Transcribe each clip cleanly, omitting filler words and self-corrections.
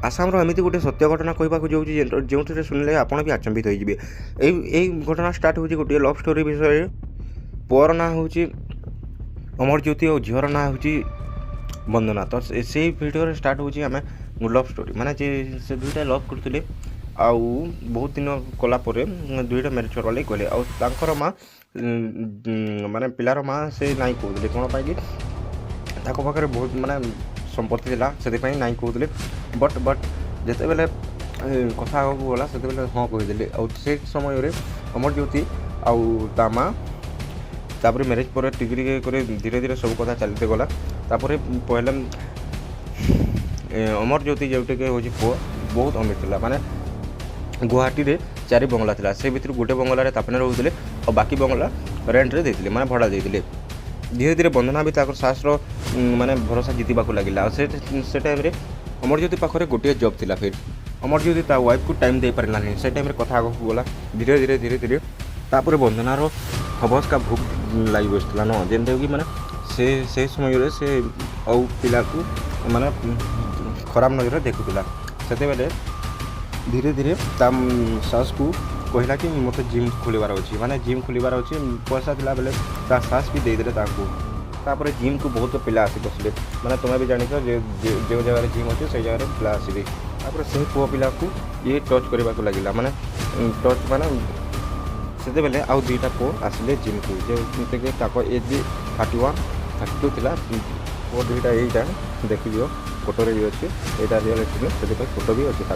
आसाम एमती गोटे सत्य घटना कहवाक जाऊँगी जो शुणिले आपण भी आचंबित हो घटना स्टार्ट हो गोटे लव स्टोरी विषय। पुअर ना हूँ अमरज्योति और झीर ना हूँ वंदना। तो से भिडियो स्टार्ट हो आम लव स्टोरी माने से दुईटा लव करते आउ बहुत दिन कलापर दुईटा मैरिज करवा लगे गले आर माँ माने पिलार माँ से नाई कहते कौन पाई पाखे बहुत माने संपत्ति था से नाई कहते बट जिते बेले कथा गला से हाँ कहीदे से समय अमरज्योति आउ ता माँ तापर मैरिज पर टिके धीरे धीरे सब कथा चलते गला पहले अमरज्योति जोटे हूँ पुआ बहुत अमीर था माने गुवाहाटी रे 4 बंगला था से भर गोटे बंगलार तापने रोते और बाकी बंगला रेंट रे देते माने भड़ा देते। धीरे धीरे वंदना भी साहस माने भरोसा जीतवा लगे से टाइम रे अमरज्योति पाखे गोटे जॉब थिला। फिर अमरज्योति ता वाइफ को टाइम दे पारना से टाइम कथा आगे गला धीरे धीरे धीरे धीरे तापर वंदनार हबस का भूख लगी बसला न जेनते कि माने से समय से औ पिला को माने खराब नजर देखुला से धीरे धीरे सास को कहला कि मत जिम खोलिबार अच्छी माने जिम खोलिबार अच्छी पैसा थिला बेले सास भी देदेले तापर जिम को बहुत पिला आसी बसले माने तुम्हें भी जानिछ जो जगह जिम अच्छे से जगह पिला आसबे तापर से पुओ पिला को ये टच करने को लगिला माने टच माने से बेले आउ दुईटा पुओ आसिले जिम को जो ताको एज भी 31 32 थिला पुओ दुईटा यहीटा देखी दियो फोटो रे भी अच्छे यहाँ रियलिटी से फोटो भी अच्छे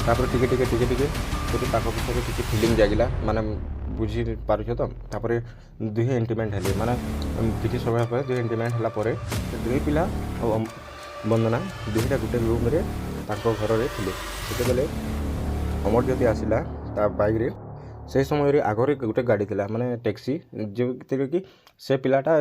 तापर टिके टिके टिके टिके पिछले किसी फिलिंग जागिला माने बुझी पारुछ तो तापर दुहे इंटीमेंट हेले माने किसी समय पर दुहे इंटीमेंट हला परे दुहे पिला और वंदना दुईटा गोटे रूम रे ताको घर रे थिले सेते बेले अमरज्योति आसिला ता बाइक रे से समय आगे गोटे गाड़ी थिला माने टैक्सी जो कि से पिलाटा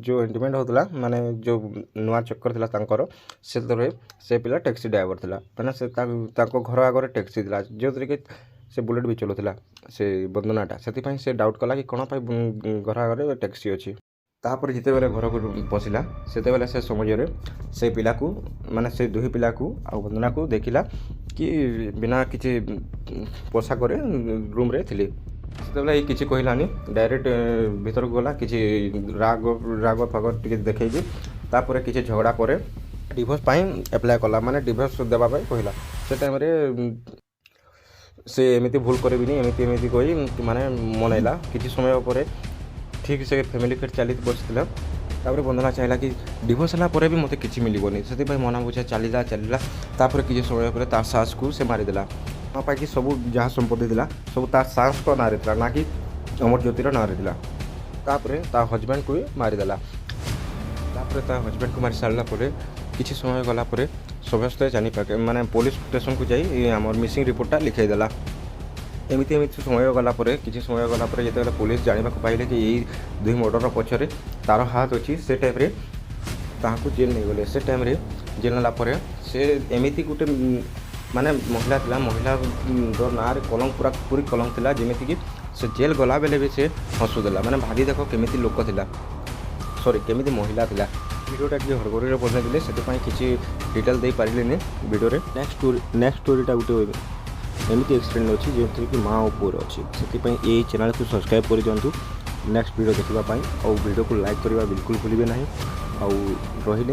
जो इंटीमेंट होता माने जो नुआ चक्कर थिला तांकर से पिला टैक्सी ड्राइवर थिला माने से घर आगे टैक्सी थिला जो कि से बुलेट भी चलुला से वंदनाटा से डाउट कला कि कौन घर आगे टैक्सी अच्छी तापर जिते बेले घर को पशिला से समय से पिला को माने से दुही पिला को आ वंदना को देखिला कि बिना किसी पोशाक रूम रे थिली से किसी कहलानी डायरेक्ट भीतर को गला किसी राग राग फाग टे देखे तापर किसी झगड़ा पर डिवोर्स एप्लाय कला माने डिवोर्स देवाई कहला से टाइम से एमती भूल करें एमती एमती कही माने मनैला किसी समय पर ठीक से फैमिली फिर चली बसला तापर वंदना चाहिए कि डिवोर्स है भी मत कि मिलबनी से मना बुझा चलला तापर किसी समय पर ता सास को से मारिदेला हाँ पाई सब जहाँ संपत्ति था सब ता सास को ना था ना कि अमरज्योतिर ना था तापर ता हजबैंड को भी मारिदेला तापर ता हजबैंड को मारी सारा किसी समय गलापर समस्ते जानी पाके माने पुलिस स्टेशन को जाई आम मिसिंग रिपोर्टा लिखाईदेला एमती एमती समय गलापर किसी समय गलापर जो पुलिस जाना पाइले कि यही दुई मर्डर पछरे तार हाथ अच्छी से टाइम ताकू जेल नहीं गले से टाइम जेल नालापर से एमती गोटे माने महिला थिला महिला ना कलंक पूरी कलंक थिला जेमिति कि से जेल गला बेले भी से हसुदेला माने भाभी देखो केमिति लोक थिला सॉरी केमिति महिला थिला वीडियोटा कि हड़गड़ी बनाइले से किसी डिटेल दे पारे वीडियो नेक्स्ट स्टोरीटा गोटे एमती एक्सीडेंट अच्छी जो कि माँ और पुअर अच्छी से ये चैनल को सब्सक्राइब कर दिंतु नेक्स्ट वीडियो देखापी और वीडियो को लाइक करवा बिल्कुल भूलिए ना और रही